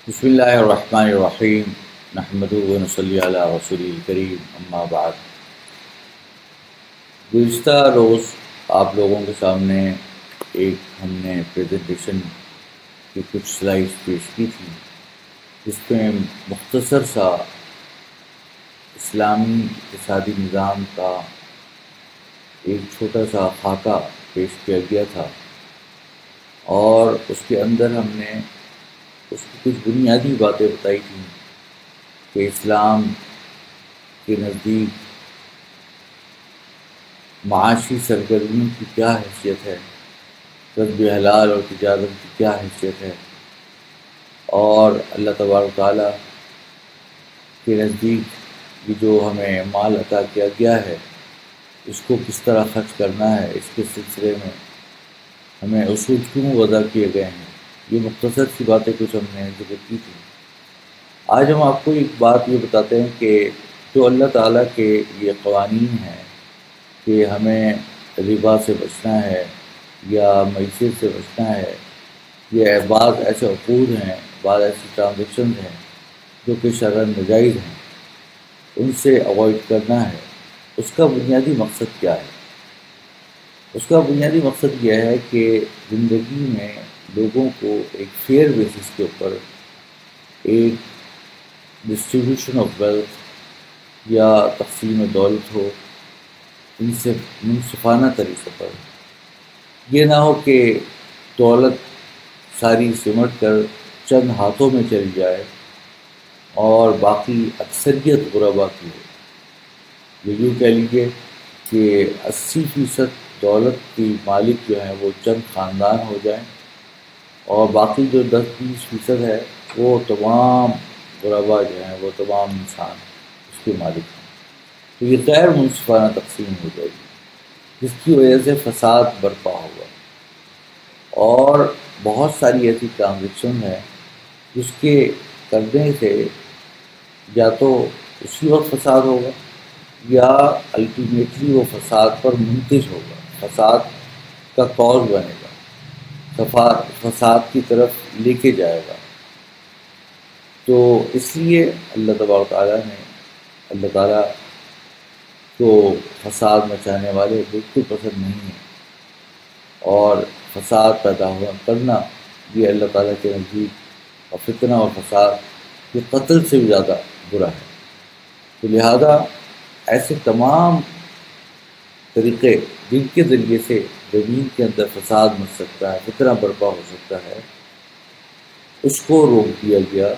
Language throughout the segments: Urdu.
بسم اللہ الرحمن الرحیم نحمدہ و نصلی علی رسول الکریم اما بعد۔ گزشتہ روز آپ لوگوں کے سامنے ہم نے پریزنٹیشن کی کچھ سلائڈس پیش کی تھی، جس میں مختصر سا اسلامی اقتصادی نظام کا ایک چھوٹا سا خاکہ پیش کیا گیا تھا، اور اس کے اندر ہم نے اس کی کچھ بنیادی باتیں بتائی تھیں کہ اسلام کے نزدیک معاشی سرگرمیوں کی کیا حیثیت ہے، کسب حلال اور تجارت کی کیا حیثیت ہے، اور اللہ تبارک و تعالیٰ کے نزدیک یہ جو ہمیں مال عطا کیا گیا ہے اس کو کس طرح خرچ کرنا ہے، اس کے سلسلے میں ہمیں اصول کیوں وضع کیے گئے ہیں۔ یہ مختصر سی باتیں کچھ ہم نے ذکر کی تھی۔ آج ہم آپ کو ایک بات یہ بتاتے ہیں کہ جو اللہ تعالیٰ کے یہ قوانین ہیں کہ ہمیں ربا سے بچنا ہے یا معیشت سے بچنا ہے، یہ بعض ایسے عقود ہیں، بعض ایسی ٹرانزیکشنز ہیں جو کہ شرعاً ناجائز ہیں، ان سے اوائڈ کرنا ہے۔ اس کا بنیادی مقصد کیا ہے؟ اس کا بنیادی مقصد یہ ہے کہ زندگی میں لوگوں کو ایک فیئر بیسس کے اوپر ایک ڈسٹریبیوشن آف ویلتھ یا تقسیم دولت ہو، ان سے منصفانہ طریقے پر۔ یہ نہ ہو کہ دولت ساری سمٹ کر چند ہاتھوں میں چلی جائے اور باقی اکثریت غربا کی ہو۔ یہ یوں کہہ لیجیے کہ 80% دولت کی مالک جو ہیں وہ چند خاندان ہو جائیں، اور باقی جو 10-20% ہے وہ تمام غربا جو ہیں، وہ تمام انسان اس کے مالک ہیں۔ تو یہ غیر منصفانہ تقسیم ہو جائے گی، جس کی وجہ سے فساد برپا ہوگا، اور بہت ساری ایسی ٹرانزیکشن ہیں جس کے کرنے سے یا تو اسی وقت فساد ہوگا یا الٹیمیٹلی وہ فساد پر منتج ہوگا، فساد کا کاز بنے گا، فساد کی طرف لے کے جائے گا۔ تو اس لیے اللہ تعالیٰ کو فساد مچانے والے بالکل پسند نہیں ہیں، اور فساد پیدا کرنا یہ اللہ تعالیٰ کے نزدیک اور فتنہ اور فساد یہ قتل سے بھی زیادہ برا ہے۔ تو لہذا ایسے تمام طریقے جن کے ذریعے سے زمین کے اندر فساد مچ سکتا ہے، فتنہ برپا ہو سکتا ہے، اس کو روک دیا گیا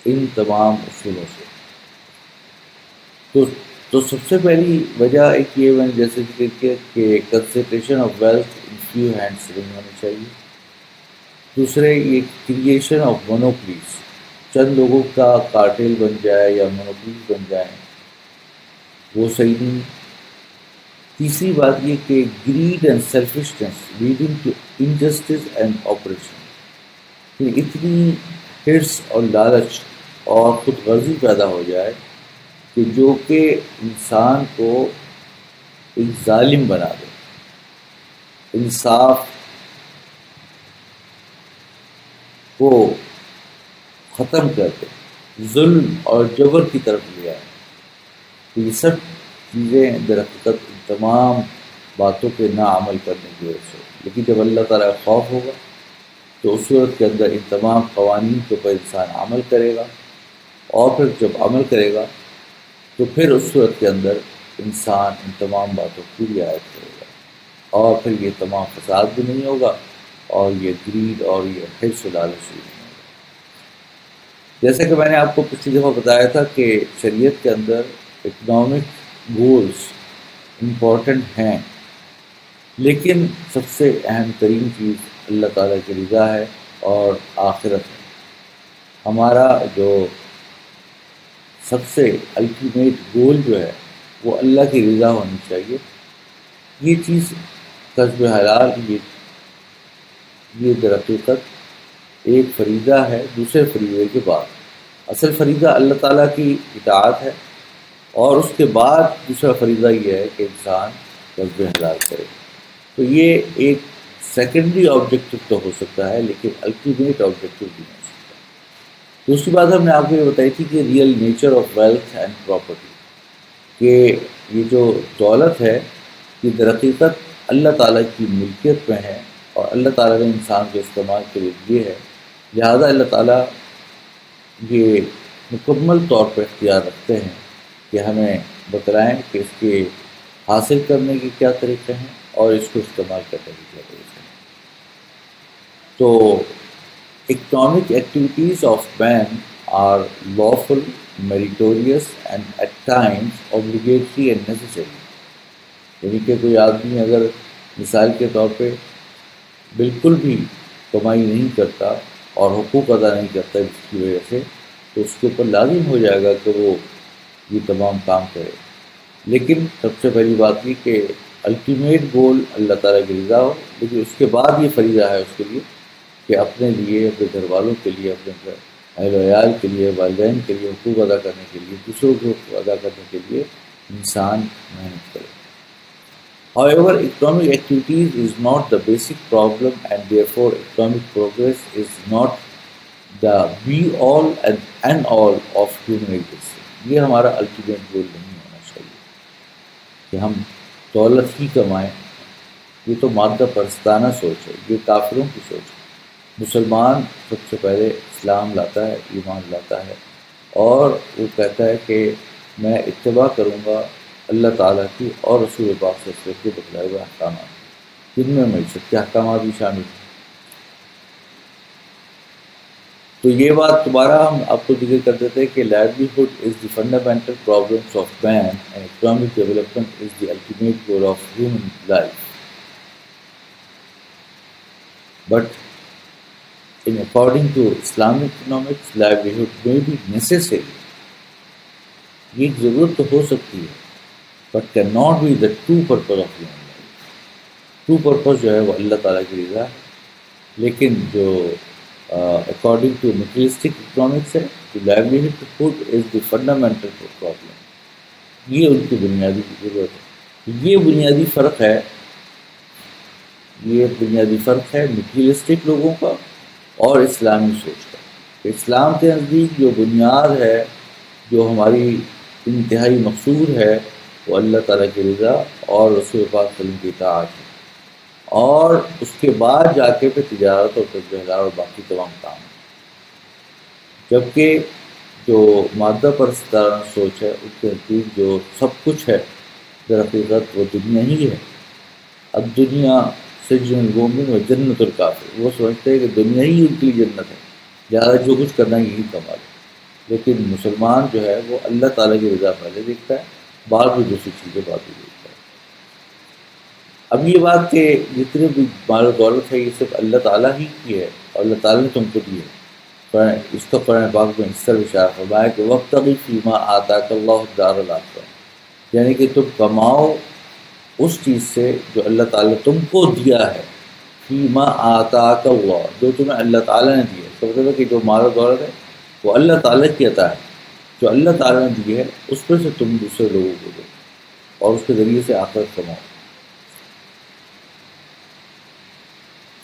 ان تمام اصولوں سے۔ تو سب سے پہلی وجہ ایک یہ میں نے جیسے ذکر کیا کہ concentration of wealth in few hands نہیں ہونی چاہیے۔ دوسرے، یہ کریشن آف مونوپلیز، چند لوگوں کا کارٹیل بن جائے یا مونوپلیز بن جائیں، وہ صحیح نہیں۔ تیسری بات یہ کہ greed and selfishness leading to injustice and oppression, اتنی ہرس اور لالچ اور خود غرضی پیدا ہو جائے کہ جو کہ انسان کو ایک ظالم بنا دے، انصاف کو ختم کر دے، ظلم اور جبر کی طرف لے آئے۔ تو یہ سب چیزیں درحقیقت ان تمام باتوں کے نہ عمل کرنے کی وجہ سے، لیکن جب اللہ تعالیٰ کا خوف ہوگا تو اس صورت کے اندر ان تمام قوانین کے اوپر انسان عمل کرے گا، اور پھر جب عمل کرے گا تو پھر اس صورت کے اندر انسان ان تمام باتوں کی رعایت کرے گا، اور پھر یہ تمام فساد بھی نہیں ہوگا، اور یہ گریڈ اور یہ حرص و لالچ بھی نہیں ہوگا۔ جیسا کہ میں نے آپ کو پچھلی دفعہ بتایا تھا کہ شریعت کے اندر اکنامک گولز امپورٹنٹ ہیں، لیکن سب سے اہم ترین چیز اللہ تعالیٰ کی رضا ہے اور آخرت ہے۔ ہمارا جو سب سے الٹیمیٹ گول جو ہے وہ اللہ کی رضا ہونی چاہیے۔ یہ چیز کسب حلال یہ درحقیقت ایک فریضہ ہے دوسرے فریضے کے بعد۔ اصل فریضہ اللہ تعالیٰ کی اطاعت ہے، اور اس کے بعد دوسرا فریضہ یہ ہے کہ انسان کسب حلال کرے۔ تو یہ ایک سیکنڈری آبجیکٹو تو ہو سکتا ہے، لیکن الٹیمیٹ آبجیکٹو بھی نہیں ہو سکتا۔ دوسری بات ہم نے آپ کو یہ بتائی تھی کہ real nature of wealth and property, کہ یہ جو دولت ہے یہ در حقیقت اللہ تعالیٰ کی ملکیت میں ہے، اور اللہ تعالیٰ نے انسان کے استعمال کے لیے دی ہے، لہذا اللہ تعالیٰ یہ مکمل طور پر اختیار رکھتے ہیں کہ ہمیں بتلائیں کہ اس کے حاصل کرنے کے کیا طریقے ہیں اور اس کو استعمال کرنے کے کیا طریقے ہیں۔ تو economic activities of man are lawful, meritorious and at times obligatory and necessary۔ یعنی کہ کوئی آدمی اگر مثال کے طور پہ بالکل بھی کمائی نہیں کرتا اور حقوق ادا نہیں کرتا جس کی وجہ سے، تو اس کے اوپر لازم ہو جائے گا کہ وہ یہ تمام کام کرے۔ لیکن سب سے پہلی بات یہ کہ الٹیمیٹ گول اللہ تعالیٰ کی رضا ہو، لیکن اس کے بعد یہ فریضہ ہے اس کے لیے کہ اپنے لیے، اپنے گھر والوں کے لیے، اپنے اہل و عیال کے لیے، والدین کے لیے حقوق ادا کرنے کے لیے، دوسروں کے حقوق ادا کرنے کے لیے انسان محنت کرے۔ However, economic activities is not the basic problem, and therefore economic progress is not the be-all and all of human existence۔ یہ ہمارا الٹیمیٹ گول نہیں ہونا چاہیے کہ ہم دولت ہی کمائیں، یہ تو مادہ پرستانہ سوچ ہے، یہ کافروں کی سوچ ہے۔ مسلمان سب سے پہلے اسلام لاتا ہے، ایمان لاتا ہے، اور وہ کہتا ہے کہ میں اتباع کروں گا اللہ تعالیٰ کی اور رسول پاک صلی اللہ علیہ وسلم کے بتلائے ہوئے احکامات، جن میں معیشت کے احکامات بھی شامل ہیں۔ تو یہ بات دوبارہ ہم آپ کو ذکر کر دیتے ہیں کہ livelihood is the fundamental problems of man and economic development is the ultimate goal of human life, but in according to Islamic economics, livelihood may be necessary۔ یہ ایک ضرورت تو ہو سکتی ہے، but cannot be the true purpose of human life۔ true purpose جو ہے وہ اللہ تعالیٰ کی رضا ہے، لیکن جو according to materialistic economics ہے، تو livelihood is the fundamental problem، یہ ان کی بنیادی ضرورت ہے۔ یہ بنیادی فرق ہے، یہ بنیادی فرق ہے مٹیریلسٹک لوگوں کا اور اسلامی سوچ کا۔ اسلام کے نزدیک جو بنیاد ہے، جو ہماری انتہائی مقصود ہے، وہ اللہ تعالیٰ کی رضا اور رسول پاک صلی اللہ علیہ وسلم کی اطاعت ہے، اور اس کے بعد جا کے پھر تجارت اور تجارت اور باقی تمام کام ہیں۔ جبکہ جو مادہ پرستانہ سوچ ہے، اس کے نزدیک جو سب کچھ ہے در حقیقت وہ دنیا ہی ہے۔ اب دنیا سجن المومن و جنت الکافر، وہ سمجھتے ہیں کہ دنیا ہی ان کی جنت ہے، لہٰذا جو کچھ کرنا ہے یہی کمال ہے۔ لیکن مسلمان جو ہے وہ اللہ تعالیٰ کی رضا پہلے دیکھتا ہے، بعد میں دوسری چیزیں بعد میں دیکھتا ہے۔ اب یہ بات کہ جتنے بھی مال و دولت ہے یہ صرف اللہ تعالیٰ ہی کی ہے اور اللہ تعالیٰ نے تم کو دی ہے، اس کا قرآن پاک میں اس طرح اشارہ فرمایا کہ وابتغ فیما آتاک اللہ الدار الآخرہ، یعنی کہ تم کماؤ اس چیز سے جو اللہ تعالیٰ تم کو دیا ہے، فیما آتاک اللہ، جو تمہیں اللہ تعالیٰ نے دیا ہے۔ تو مطلب ہے کہ جو مال و دولت ہے وہ اللہ تعالیٰ کی عطا ہے، جو اللہ تعالیٰ نے دی ہے اس پر سے تم دوسرے لوگوں کو دو اور اس کے ذریعے سے آخرت کماؤ۔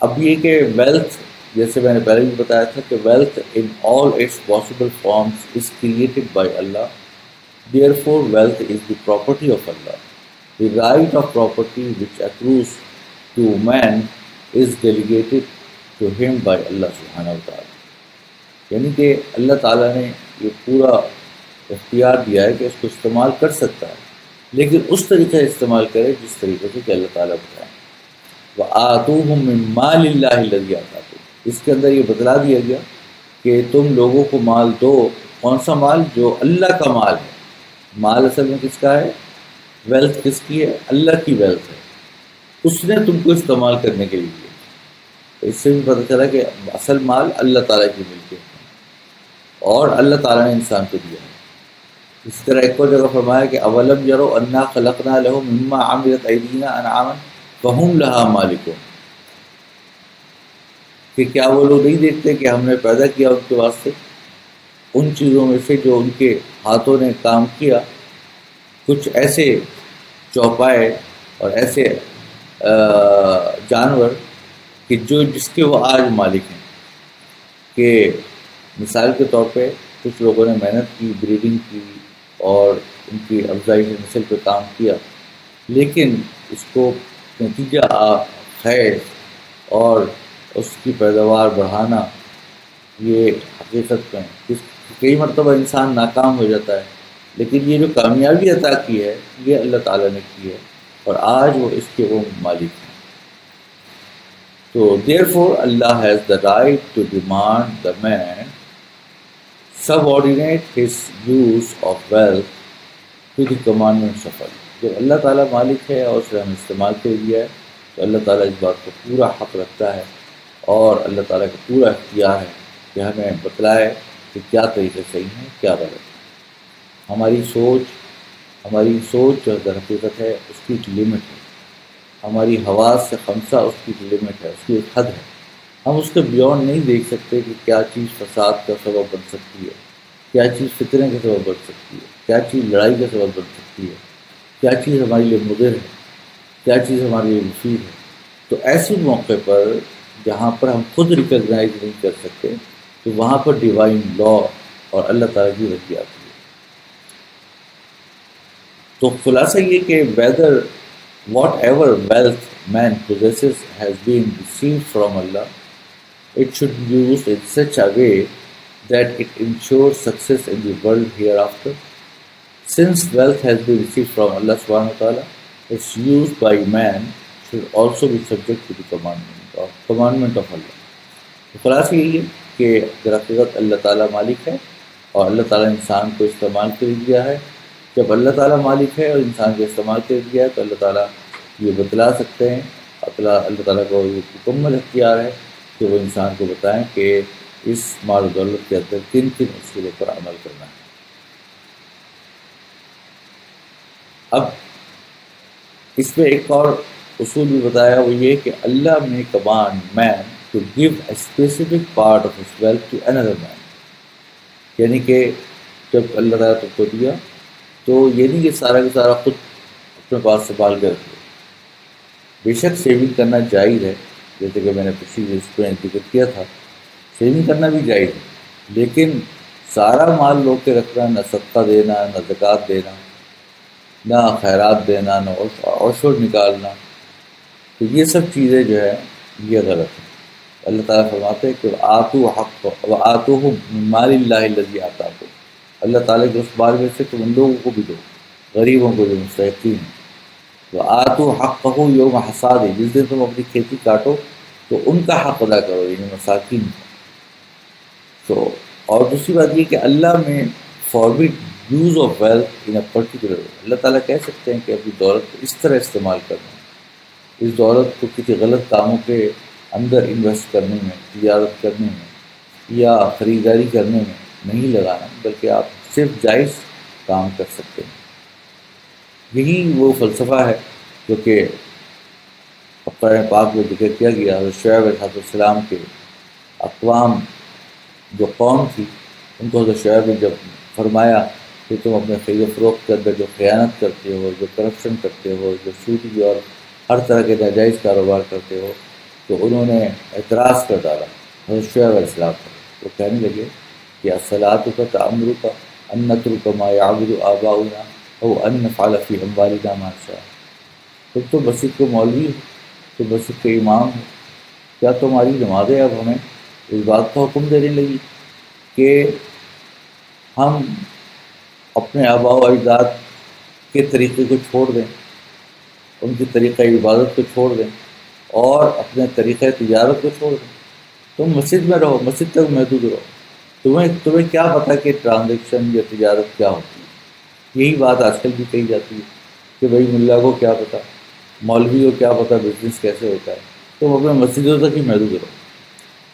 اب یہ کہ ویلتھ، جیسے میں نے پہلے بھی بتایا تھا کہ wealth in all its possible forms is created by Allah, therefore wealth is the property of Allah. The right of property which accrues to man is delegated to him by Allah subhanahu wa ta'ala۔ یعنی کہ اللہ تعالیٰ نے یہ پورا اختیار دیا ہے کہ اس کو استعمال کر سکتا ہے، لیکن اس طریقے سے استعمال کرے جس طریقے سے کہ اللہ تعالیٰ بتائیں۔ وَآتُوهُم مِّن مَّالِ اللَّهِ الَّذِي آتَاكُم، اس کے اندر یہ بتلا دیا گیا کہ تم لوگوں کو مال دو، کون سا مال؟ جو اللہ کا مال ہے۔ مال اصل میں کس کا ہے؟ ویلتھ کس کی ہے؟ اللہ کی ویلتھ ہے، اس نے تم کو استعمال کرنے کے لیے دیا۔ تو اس سے بھی پتہ چلا کہ اصل مال اللہ تعالیٰ کی ملکیت ہے اور اللہ تعالیٰ نے انسان کو دیا ہے۔ اس طرح ایک اور جگہ فرمایا کہ اولم یروا انا خلقنا لهم مما عملت ایدینا انعاما فهم لها مالکون، کہ کیا وہ لوگ نہیں دیکھتے کہ ہم نے پیدا کیا ان کے واسطے ان چیزوں میں سے جو ان کے ہاتھوں نے کام کیا، کچھ ایسے چوپائے اور ایسے جانور کہ جس کے وہ آج مالک ہیں، کہ مثال کے طور پہ کچھ لوگوں نے محنت کی، بریڈنگ کی اور ان کی افزائش نسل پہ کام کیا، لیکن اس کو نتیجہ خیز اور اس کی پیداوار بڑھانا یہ حقیقت میں کئی مرتبہ انسان ناکام ہو جاتا ہے، لیکن یہ جو کامیابی عطا کی ہے یہ اللہ تعالیٰ نے کی ہے اور آج وہ اس کے وہ مالک ہیں۔ So therefore Allah has the right to demand the man subordinate his use of wealth to the commandments of Allah۔ جب اللہ تعالیٰ مالک ہے اور اسے ہم استعمال کر دیا ہے تو اللہ تعالیٰ اس بات کو پورا حق رکھتا ہے اور اللہ تعالیٰ کا پورا اختیار ہے کہ ہمیں بتلائے کہ کیا طریقے صحیح ہیں کیا غلط ہے۔ ہماری سوچ جو در حقیقت ہے اس کی ایک لمٹ ہے، ہماری حواس سے خمسہ اس کی لمٹ ہے، اس کی ایک حد ہے، ہم اس کے بیونڈ نہیں دیکھ سکتے کہ کیا چیز فساد کا سبب بن سکتی ہے، کیا چیز فتنے کا سبب بن سکتی ہے، کیا چیز لڑائی کا سبب بن سکتی ہے، کیا چیز ہمارے لیے مضر ہے، کیا چیز ہمارے لیے مفید ہے۔ تو ایسے موقع پر جہاں پر ہم خود ریکگنائز نہیں کر سکتے تو وہاں پر ڈیوائن لا اور اللہ تعالیٰ کی رضی آتی ہے۔ تو خلاصہ یہ کہ whether whatever wealth man possesses has been received from Allah, it should be used in such a way that it ensures success in the world hereafter. Since wealth has been received from Allah subhanahu wa ta'ala, its use by man should also be subject to the commandment of Allah۔ تو خلاصہ یہی ہے کہ در حقیقت اللہ تعالیٰ مالک ہے اور اللہ تعالیٰ انسان کو استعمال کر دیا ہے۔ جب اللہ تعالیٰ مالک ہے اور انسان کو استعمال کر دیا ہے تو اللہ تعالیٰ یہ بتلا سکتے ہیں، اللہ تعالیٰ کو یہ مکمل اختیار ہے کہ وہ انسان کو بتائیں کہ اس مال و دولت کے اندر کن کن اصولوں پر عمل کرنا ہے۔ اب اس میں ایک اور اصول بھی بتایا، وہ یہ کہ اللہ میں command man to give a specific part of his wealth to another man, یعنی کہ جب اللہ تعالیٰ تم کو دیا تو یہ نہیں کہ سارا کا سارا خود اپنے پاس سنبھال کے رکھ لو۔ بے شک سیونگ کرنا جائز ہے، جیسے کہ میں نے پچھلی اس میں ذکر کیا تھا، سیونگ کرنا بھی جائز ہے، لیکن سارا مال لوگ کے رکھنا، نہ صدقہ دینا، نہ زکوٰۃ دینا، نہ خیرات دینا، نہ عشر نکالنا، تو یہ سب چیزیں جو ہے یہ غلط ہے۔ اللہ تعالیٰ فرماتے ہیں کہ آتو حق و آتو مال اللہ الذی آتاکم، اللہ تعالیٰ کے اس مال میں سے تم ان لوگوں کو بھی دو، غریبوں کو جو مستحقین ہیں۔ وہ آتو حقہ یوم حصاد، جس دن تم اپنی کھیتی کاٹو تو ان کا حق ادا کرو، یعنی مساکین کا۔ تو اور دوسری بات یہ کہ اللہ میں forbade use of wealth in a particular, Allah تعالیٰ کہہ سکتے ہیں کہ اپنی دولت کو اس طرح استعمال کرنا، اس دولت کو کسی غلط کاموں کے اندر انویسٹ کرنے میں، تجارت کرنے میں یا خریداری کرنے میں نہیں لگانا، بلکہ آپ صرف جائز کام کر سکتے ہیں۔ یہی وہ فلسفہ ہے جو کہ قرآن پاک میں ذکر کیا گیا۔ حضرت شعیب علیہ السلام کے اقوام جو قوم تھی ان کو حضرت شعیب نے جب فرمایا کہ تم اپنے خرید و فروخت کے اندر جو خیانت کرتے ہو، جو کرپشن کرتے ہو، جو سودی اور ہر طرح کے ناجائز کاروبار کرتے ہو، تو انہوں نے اعتراض کر ڈالا حضرت شعیب علیہ السلام پر۔ وہ کہنے لگے کہ الصلاۃ کا تعمرک ان نترک ما یعبد آباؤنا او ان نفعل فی اموالنا ما نشاء۔ تم تو مسجد کے مولوی ہو، تم مسجد کے امام ہو، کیا تمہاری نمازیں اب ہمیں اس بات کا حکم دینے لگی کہ ہم اپنے آباء و اجداد کے طریقے کو چھوڑ دیں، ان کی طریقہ عبادت کو چھوڑ دیں اور اپنے طریقہ تجارت کو چھوڑ دیں؟ تم مسجد میں رہو، مسجد تک محدود رہو، تمہیں کیا پتہ کہ ٹرانزیکشن یا تجارت کیا ہوتی ہے۔ یہی بات آج کل بھی کہی جاتی ہے کہ بھائی ملا کو کیا پتہ، مولوی کو کیا پتہ بزنس کیسے ہوتا ہے، تم اپنے مسجدوں تک ہی محدود رہو۔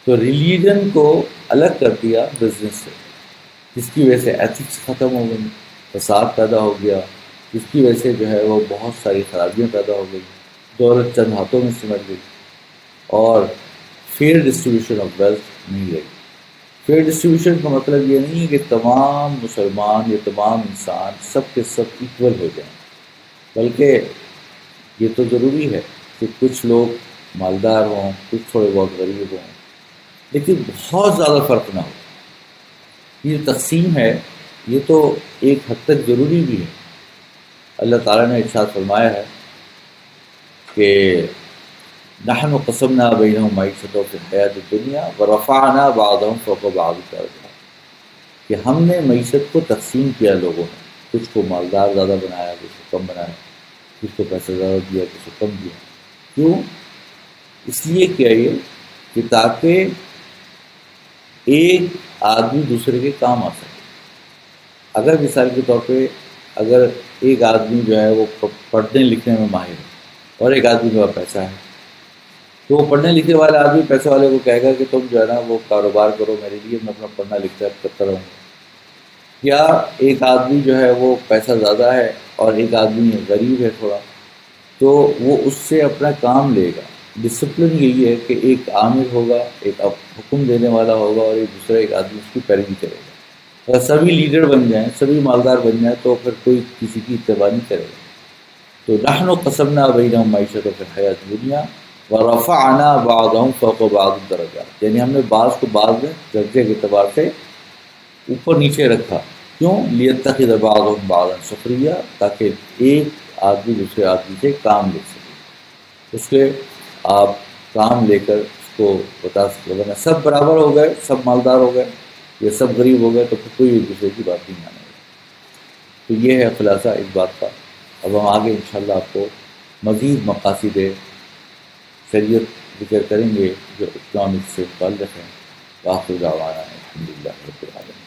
تو ریلیجن کو الگ کر دیا بزنس سے، جس کی وجہ سے ایتھکس ختم ہو گئی، فساد پیدا ہو گیا، جس کی وجہ سے جو ہے وہ بہت ساری خرابیاں پیدا ہو گئی، دولت چند ہاتھوں میں سمٹ گئی اور فیئر ڈسٹریبیوشن آف ویلتھ نہیں رہی۔ فیئر ڈسٹریبیوشن کا مطلب یہ نہیں ہے کہ تمام مسلمان یا تمام انسان سب کے سب ایکول ہو جائیں، بلکہ یہ تو ضروری ہے کہ کچھ لوگ مالدار ہوں، کچھ تھوڑے بہت غریب ہوں، لیکن بہت زیادہ فرق نہ ہو۔ یہ تقسیم ہے یہ تو ایک حد تک ضروری بھی ہے۔ اللہ تعالیٰ نے ارشاد فرمایا ہے کہ نحن قسمنا بینہم معیشتہم فی الحیاۃ الدنیا ورفعنا بعضهم فوق بعض درجات، کہ ہم نے معیشت کو تقسیم کیا لوگوں نے، کچھ کو مالدار زیادہ بنایا، کچھ کو کم بنایا، کچھ کو پیسہ زیادہ دیا، کچھ کو کم دیا۔ کیوں؟ اس لیے کیا یہ کہ تاکہ ایک آدمی دوسرے کے کام آ سکے۔ اگر مثال کے طور پہ اگر ایک آدمی جو ہے وہ پڑھنے لکھنے میں ماہر ہے اور ایک آدمی کے پاس پیسہ ہے، تو وہ پڑھنے لکھنے والے آدمی پیسے والے کو کہے گا کہ تم جو ہے نا وہ کاروبار کرو میرے لیے، میں اپنا پڑھنا لکھنا کرتا رہوں گا۔ یا ایک آدمی جو ہے وہ پیسہ زیادہ ہے اور ایک آدمی غریب ہے تھوڑا، تو وہ اس سے اپنا کام لے گا۔ ڈسپلن یہی ہے کہ ایک عامل ہوگا، ایک حکم دینے والا ہوگا، اور ایک دوسرا ایک آدمی اس کی پیروی کرے گا۔ اگر سبھی لیڈر بن جائیں، سبھی مالدار بن جائیں، تو پھر کوئی کسی کی اتباع نہیں کرے گا۔ تو نحن قسمنا بینہم معیشتہم فی الحیاۃ الدنیا ورفعنا بعضهم فوق بعض درجات، یعنی ہم نے بعض کو بعض میں درجے کے اعتبار سے اوپر نیچے رکھا۔ کیوں؟ لیتخذ بعضهم بعضا سخریا، تاکہ ایک آدمی دوسرے آدمی سے کام لے سکے، اس کے آپ کام لے کر اس کو بتا سکتے۔ ورنہ سب برابر ہو گئے، سب مالدار ہو گئے یا سب غریب ہو گئے، تو پھر کوئی ایک دوسرے کی بات نہیں مانے گا۔ تو یہ ہے خلاصہ اس بات کا۔ اب ہم آگے انشاءاللہ آپ کو مزید مقاصد شریعت ذکر کریں گے جو اکنامکس سے متعلق ہیں۔ وآخر دعوانا الحمدللہ رب العالمین۔